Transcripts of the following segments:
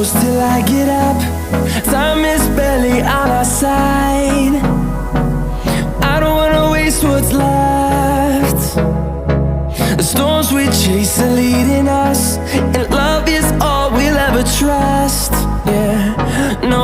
close till I get up. Time is barely on our side. I don't wanna waste what's left. The storms we chase are leading us, and love is all we'll ever trust. Yeah, no.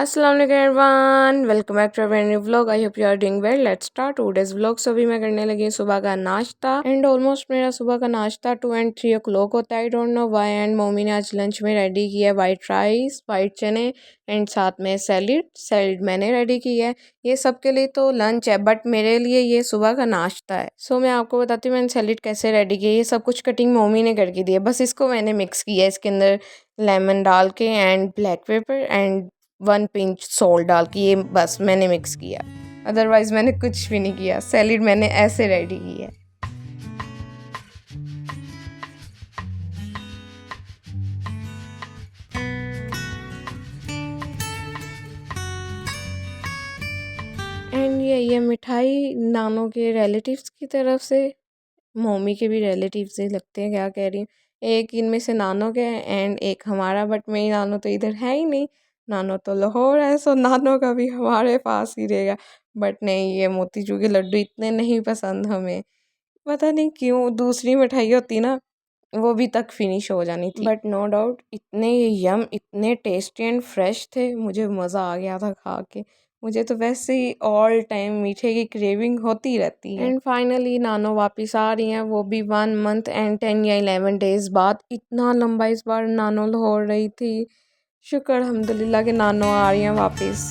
अस्सलाम वालेकुम everyone, welcome back to our new vlog. I hope you are doing well. Let's start today's vlog. So अभी मैं करने लगी सुबह का नाश्ता and almost मेरा सुबह का नाश्ता 2 and 3 o'clock होता है। I don't know why. And mummy ने आज लंच में रेडी किया है वाइट राइस, वाइट चने एंड साथ में सैलिड मैंने रेडी किया है। ये सबके लिए तो लंच है, बट मेरे लिए ये सुबह का नाश्ता है। सो मैं आपको बताती हूँ मैंने सैलिड कैसे रेडी किया। ये सब कुछ कटिंग मम्मी ने करके दी है, बस इसको मैंने मिक्स किया है इसके अंदर लेमन डाल के and black pepper and 1 pinch salt डाल के। ये बस मैंने मिक्स किया, अदरवाइज़ मैंने कुछ भी नहीं किया। सैलिड मैंने ऐसे रेडी की है। एंड ये मिठाई नानों के रिलेटिव्स की तरफ से, मम्मी के भी रिलेटिव्स ही लगते हैं, क्या कह रही हूँ। एक इनमें से नानों के एंड एक हमारा, बट मेरी नानों तो इधर है ही नहीं। नानो तो लाहौर है, सो नानों का भी हमारे पास ही रहेगा। बट नहीं, ये मोतीचूर के लड्डू इतने नहीं पसंद हमें, पता नहीं क्यों। दूसरी मिठाई होती ना, वो भी तक फिनिश हो जानी थी। बट नो डाउट इतने यम, इतने टेस्टी एंड फ्रेश थे, मुझे मज़ा आ गया था खा के। मुझे तो वैसे ही ऑल टाइम मीठे की क्रेविंग होती रहती है। एंड फाइनली नानो वापस आ रही हैं, वो भी 1 month एंड 10 या 11 days बाद। इतना लंबा इस बार नानो लाहौर रही थी। शुक्र अल्हम्दुलिल्लाह के नानो आ रही हैं वापस।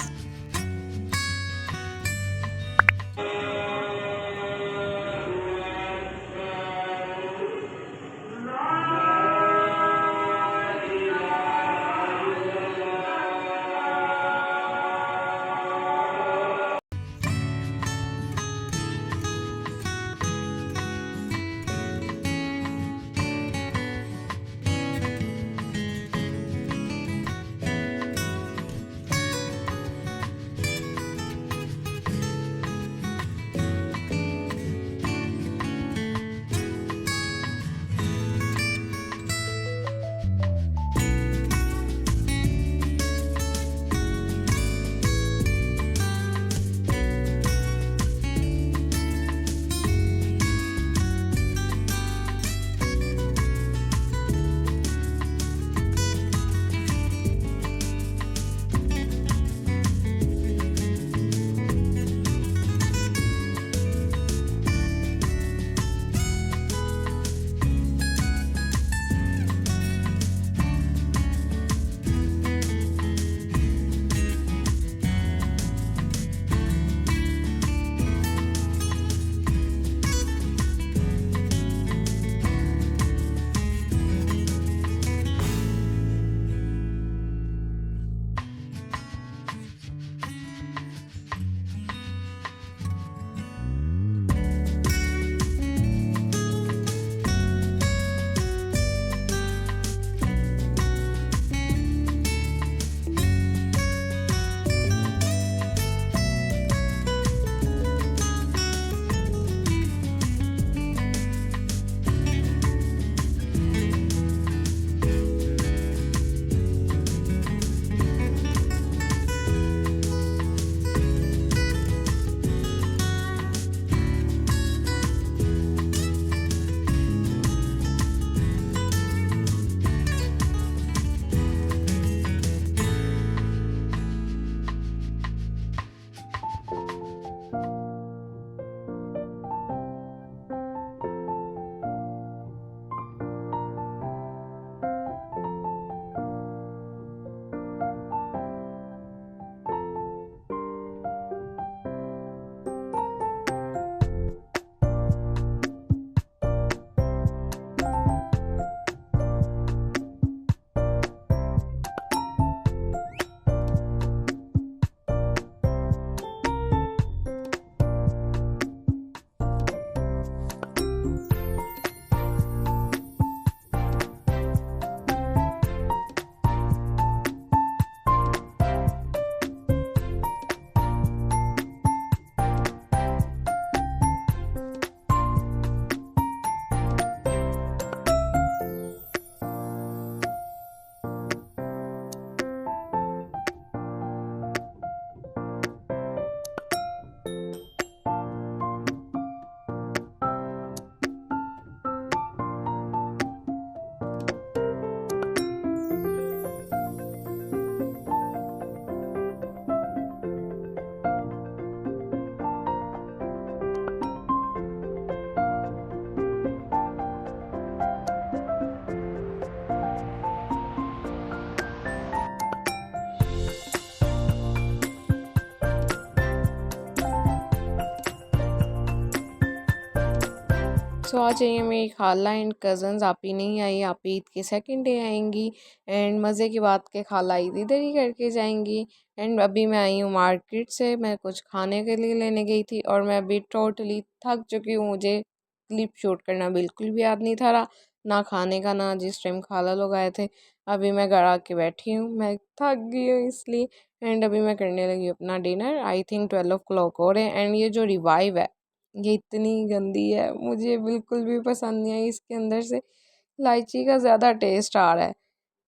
सो आ जाइए मेरी खाला एंड कज़न्स। आप ही नहीं आई, आप ईद के सेकंड डे आएंगी। एंड मज़े की बात के खाला ईद इधर ही करके जाएंगी। एंड अभी मैं आई हूँ मार्केट से, मैं कुछ खाने के लिए लेने गई थी और मैं अभी टोटली थक चुकी हूँ। मुझे क्लिप शूट करना बिल्कुल भी याद नहीं था रहा, ना खाने का, ना जिस टाइम खाला लोग आए थे। अभी मैं घर आके बैठी हूँ, मैं थक गई हूँ इसलिए। एंड अभी मैं करने लगी हूँ अपना डिनर। आई थिंक 12 o'clock हो रहे हैं। एंड ये जो रिवाइव है ये इतनी गंदी है, मुझे बिल्कुल भी पसंद नहीं आई। इसके अंदर से इलायची का ज़्यादा टेस्ट आ रहा है।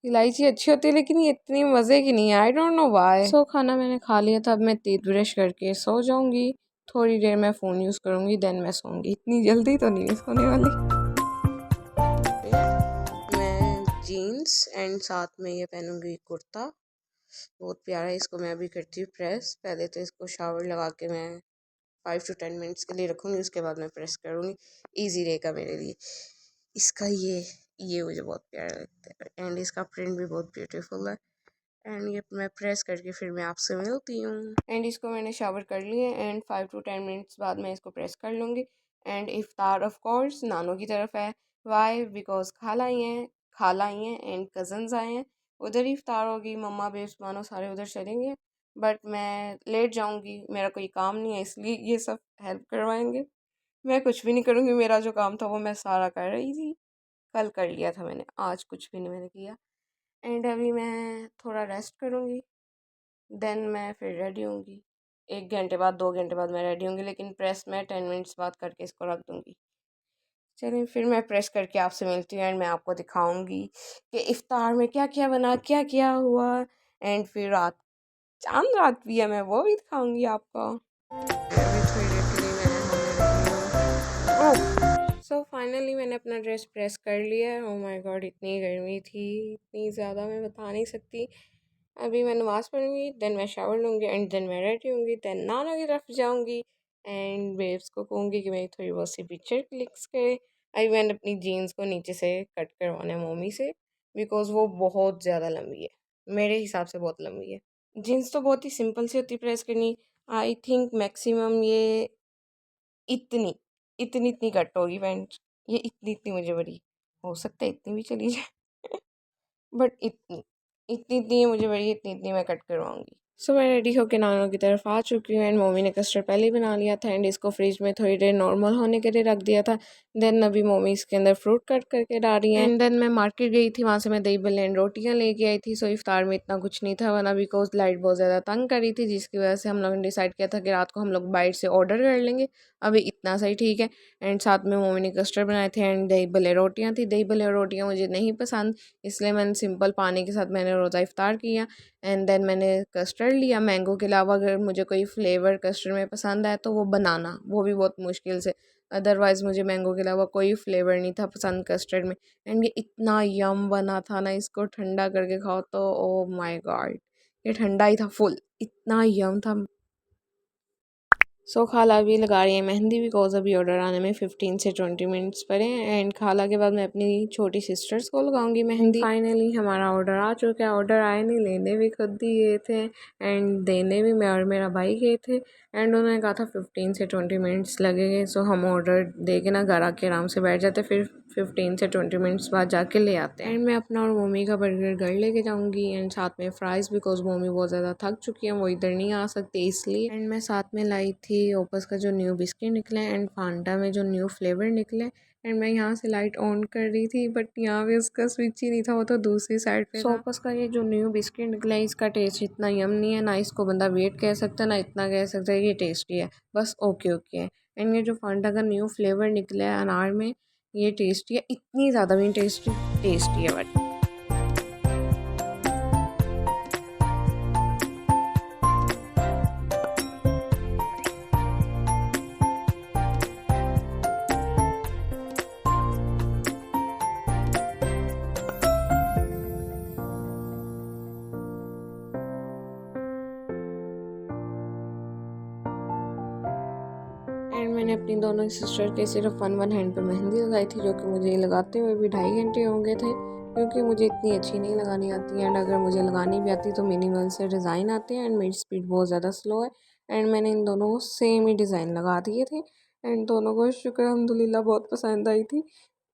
इलायची अच्छी होती है लेकिन ये इतनी मज़े की नहीं है, आई डोंट नो व्हाई। सो खाना मैंने खा लिया था, अब मैं टीथ ब्रश करके सो जाऊंगी। थोड़ी देर मैं फ़ोन यूज़ करूंगी, देन मैं सोऊंगी। इतनी जल्दी तो नहीं मैं सोने वाली। मैं जीन्स एंड साथ में ये पहनूंगी कुर्ता, बहुत प्यारा है। इसको मैं अभी करती हूँ प्रेस। पहले तो इसको शावर लगा के मैं 5 to 10 मिनट्स के लिए रखूँगी, उसके बाद मैं प्रेस करूँगी, ईजी रहेगा मेरे लिए। इसका ये मुझे बहुत प्यारा लगता है एंड इसका प्रिंट भी बहुत ब्यूटीफुल है। एंड ये मैं प्रेस करके फिर मैं आपसे मिलती हूँ। एंड इसको मैंने शावर कर लिया एंड 5 to 10 मिनट्स बाद मैं इसको प्रेस कर लूँगी। एंड इफ्तार ऑफ कोर्स नानों की तरफ है। वाई? बिकॉज खाला आई हैं एंड कज़न्स आए हैं। उधर ही इफ्तार होगी, मम्मा बेब्स मानो सारे उधर चलेंगे। बट मैं लेट जाऊँगी, मेरा कोई काम नहीं है इसलिए ये सब हेल्प करवाएंगे। मैं कुछ भी नहीं करूँगी, मेरा जो काम था वो मैं सारा कर रही थी। कल कर लिया था मैंने, आज कुछ भी नहीं मैंने किया। एंड अभी मैं थोड़ा रेस्ट करूँगी, देन मैं फिर रेडी होंगी। 1 घंटे बाद 2 घंटे बाद मैं रेडी होंगी, लेकिन प्रेस मैं 10 मिनट्स बाद करके इसको रख दूँगी। चलिए फिर मैं प्रेस करके आपसे मिलती हूँ एंड मैं आपको दिखाऊंगी कि इफ्तार में क्या क्या बना, क्या क्या हुआ। एंड फिर रात, चांद रात भी है, मैं वो भी दिखाऊंगी आपको। अभी थोड़ी देर के लिए मैं होने लगी हूँ। सो फाइनली मैंने अपना ड्रेस प्रेस कर लिया है। ओह माय गॉड, इतनी गर्मी थी, इतनी ज़्यादा मैं बता नहीं सकती। अभी मैं नमाज़ पढ़ूंगी, देन मैं शावर लूँगी एंड देन मैं रेडी होंगी, देन नाना की तरफ जाऊँगी। एंड बेब्स को कहूँगी कि मेरी थोड़ी बहुत सी पिक्चर क्लिक्स करे। अभी मैंने अपनी जीन्स को नीचे से कट करवाना है मम्मी से, बिकॉज़ वो बहुत ज़्यादा लंबी है, मेरे हिसाब से बहुत लंबी है। जीन्स तो बहुत ही सिंपल सी होती प्रेस करनी। आई थिंक मैक्सिमम ये इतनी इतनी कट होगी पैंट। ये इतनी मुझे बड़ी, हो सकता है इतनी भी चली जाए बट इतनी है मुझे बड़ी, इतनी मैं कट करवाऊंगी। सो मैं रेडी होकर नानों की तरफ आ चुकी हूँ एंड मम्मी ने कस्टर्ड पहले ही बना लिया था एंड इसको फ्रिज में थोड़ी देर नॉर्मल होने के लिए रख दिया था। देन अभी मम्मी इसके अंदर फ्रूट कट करके डाल रही हैं। एंड देन मैं मार्केट गई थी, वहाँ से मैं दही भल्ले एंड रोटियाँ लेके आई थी। सो इफ्तार में इतना कुछ नहीं था बना, बिकॉज लाइट बहुत ज़्यादा तंग कर रही थी, जिसकी वजह से हम लोगों ने डिसाइड किया था कि रात को हम लोग बाइट से ऑर्डर कर लेंगे। अभी इतना सही ठीक है। एंड साथ में मम्मी ने कस्टर्ड बनाए थे एंड दही भल्ले रोटियाँ थी। दही भल्ले रोटियाँ मुझे नहीं पसंद, इसलिए मैंने सिंपल पानी के साथ मैंने रोज़ा इफ्तार किया। एंड देन मैंने कस्टर्ड लिया मैंगो के अलावा। अगर मुझे कोई फ्लेवर कस्टर्ड में पसंद आए तो वो बनाना, वो भी बहुत मुश्किल से। अदरवाइज़ मुझे मैंगो के अलावा कोई फ्लेवर नहीं था पसंद कस्टर्ड में। एंड ये इतना यम बना था ना, इसको ठंडा करके खाओ तो ओ माय गॉड, ये ठंडा ही था फुल, इतना यम था। सो खाला अभी लगा रही है मेहंदी, बिकॉज अभी ऑर्डर आने में 15 से 20 मिनट्स पड़े हैं। एंड खाला के बाद मैं अपनी छोटी सिस्टर्स को लगाऊंगी मेहंदी। फाइनली हमारा ऑर्डर आ चुका है। ऑर्डर आए नहीं, लेने भी खुद ही गए थे एंड देने भी मैं और मेरा भाई गए थे। एंड उन्होंने कहा था 15 से 20 मिनट्स लगेंगे। सो हम ऑर्डर दे के ना घर आके आराम से बैठ जाते, फिर 15 से 20 मिनट्स बाद जाके ले आते हैं। एंड मैं अपना और मम्मी का बर्गर घर लेके जाऊँगी एंड साथ में फ्राइज़, बिकॉज मम्मी बहुत ज़्यादा थक चुकी है, वो इधर नहीं आ सकती इसलिए। एंड मैं साथ में लाई थी ओपस का जो न्यू बिस्किट निकला है एंड फांटा में जो न्यू फ्लेवर निकला है। एंड मैं यहाँ से लाइट ऑन कर रही थी बट यहाँ पे उसका स्विच ही नहीं था, वो तो दूसरी साइड पे था। ओपस का ये जो न्यू बिस्किट निकला है, इसका टेस्ट इतना यम नहीं है, ना इसको बंदा वेट कह सकता है, ना इतना कह सकता है कि टेस्टी है, बस ओके ओके है। एंड ये जो फांटा का न्यू फ्लेवर निकला है अनार में, ये टेस्टी है, इतनी ज़्यादा भी टेस्टी है बट। एंड मैंने अपनी दोनों सिस्टर के सिर्फ वन हैंड पे मेहंदी लगाई थी, जो कि मुझे लगाते हुए भी 2.5 घंटे हो गए थे, क्योंकि मुझे इतनी अच्छी नहीं लगानी आती है। एंड अगर मुझे लगानी भी आती तो मिनिमल से डिज़ाइन आते हैं एंड मेरी स्पीड बहुत ज़्यादा स्लो है। एंड मैंने इन दोनों को सेम ही डिज़ाइन लगा दिए थे एंड दोनों को शुक्र अल्हम्दुलिल्लाह बहुत पसंद आई थी,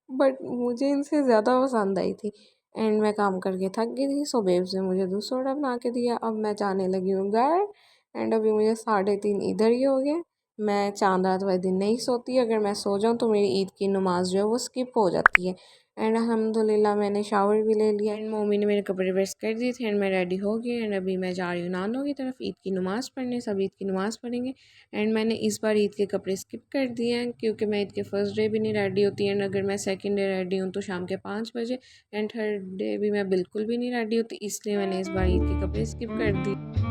बट मुझे इनसे ज़्यादा पसंद आई थी। एंड मैं काम करके थक गई थी, सो बेब्स ने मुझे दूध सोडा बना के दिया। अब मैं जाने लगी हूँ घर, एंड अभी मुझे 3:30 इधर ही हो गए। मैं चांद रात वाले दिन नहीं सोती, अगर मैं सो जाऊँ तो मेरी ईद की नमाज जो है वो स्किप हो जाती है। एंड अल्हम्दुलिल्लाह मैंने शावर भी ले लिया, एंड मम्मी ने मेरे कपड़े प्रेस कर दिए थे, एंड मैं रेडी हो गई। एंड अभी मैं जा रही हूँ नानों की तरफ ईद की नमाज़ पढ़ने, सब ईद की नमाज़ पढ़ेंगे। एंड मैंने इस बार ईद के कपड़े स्किप कर दिए हैं, क्योंकि मैं ईद के फर्स्ट डे भी नहीं रेडी होती, एंड अगर मैं सेकंड डे रेडी हूँ तो शाम के 5 बजे, एंड थर्ड डे भी मैं बिल्कुल भी नहीं रेडी होती, इसलिए मैंने इस बार ईद के कपड़े स्किप कर दिए।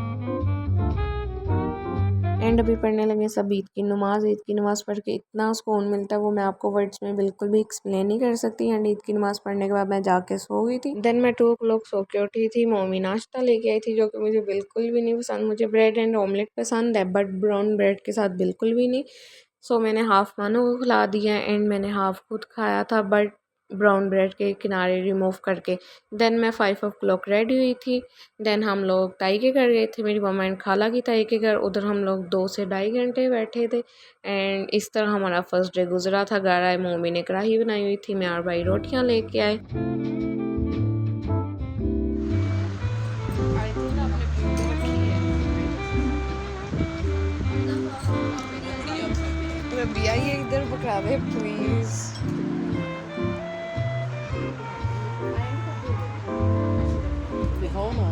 एंड अभी पढ़ने लगे सब ईद की नमाज़। ईद की नमाज़ पढ़ के इतना सुकून मिलता है वो मैं आपको वर्ड्स में बिल्कुल भी एक्सप्लेन नहीं कर सकती। एंड ईद की नमाज़ पढ़ने के बाद मैं जाके सो गई थी। देन मैं 2 o'clock सो के उठी थी। मम्मी नाश्ता लेके आई थी जो कि मुझे बिल्कुल भी नहीं पसंद। मुझे ब्रेड एंड ऑमलेट पसंद है, बट ब्राउन ब्रेड के साथ बिल्कुल भी नहीं। सो मैंने हाफ़ मानो को खिला दिया, एंड मैंने हाफ़ खुद खाया था, बट ब्राउन ब्रेड के किनारे रिमूव करके। देन मैं 5 o'clock रेडी हुई थी। देन हम लोग ताई के घर गए थे, मेरी मम्मा एंड खाला की ताई के घर। उधर हम लोग 2 से ढाई घंटे बैठे थे, एंड इस तरह हमारा फर्स्ट डे गुजरा था। घर आए, मम्मी ने कढ़ाई बनाई हुई थी, मैं और भाई रोटियां लेके आए। ये इधर पकड़ा दे प्लीज। दिखाओ ना।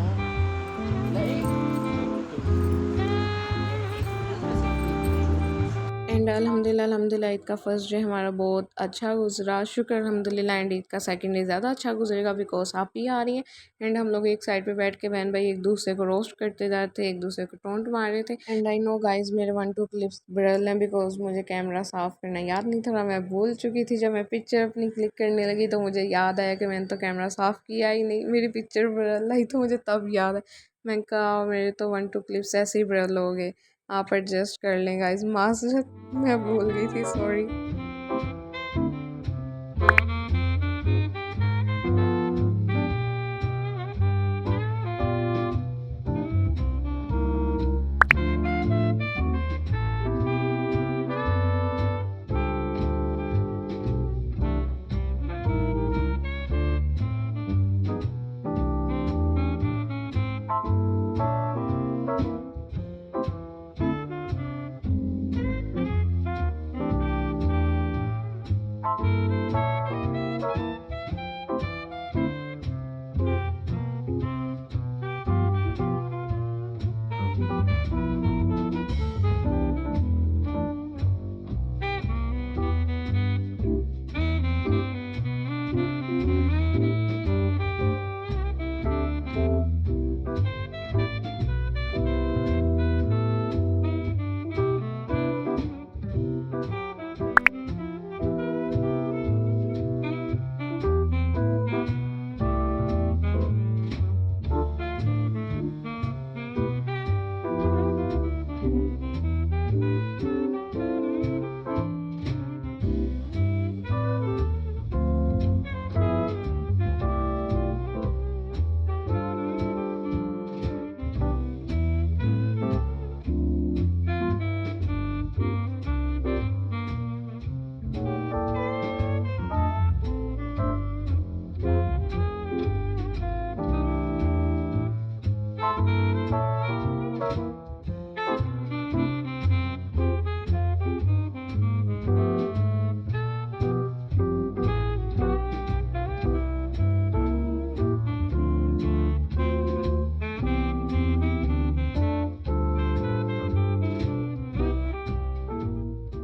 एंड अल्हम्दुलिल्लाह ईद का फर्स्ट डे हमारा बहुत अच्छा गुजरा, शुक्र अल्हम्दुलिल्लाह। एंड ईद का सेकंड डे ज़्यादा अच्छा गुजरेगा बिकॉज आप ही आ रही हैं। एंड हम लोग एक साइड पे बैठ के बहन भाई एक दूसरे को रोस्ट करते जा रहे थे, एक दूसरे को टोंट मार रहे थे। एंड आई नो गाइज मेरे 1-2 क्लिप्स ब्रल हैं बिकॉज मुझे कैमरा साफ़ करना याद नहीं था, मैं भूल चुकी थी। जब मैं पिक्चर अपनी क्लिक करने लगी तो मुझे याद आया कि मैंने तो कैमरा साफ़ किया ही नहीं, मेरी पिक्चर ब्रल आई, तो मुझे तब याद है। मैं कहा मेरे तो 1-2 क्लिप्स ऐसे ही ब्रल हो गए, आप एडजस्ट कर लें गाइज, माज़रत, मैं भूल गई थी, सॉरी।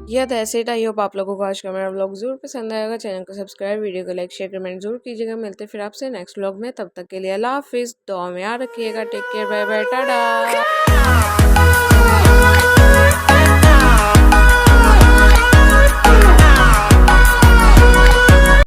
या दैट्स इट। आई होप आप लोगों को आज का मेरा व्लॉग ज़रूर पसंद आएगा। चैनल को सब्सक्राइब, वीडियो को लाइक, शेयर, कमेंट जरूर कीजिएगा। मिलते फिर आपसे नेक्स्ट व्लॉग में, तब तक के लिए अल्लाह हाफिज़। दुआ में याद रखिएगा। Take care, bye bye, Tata.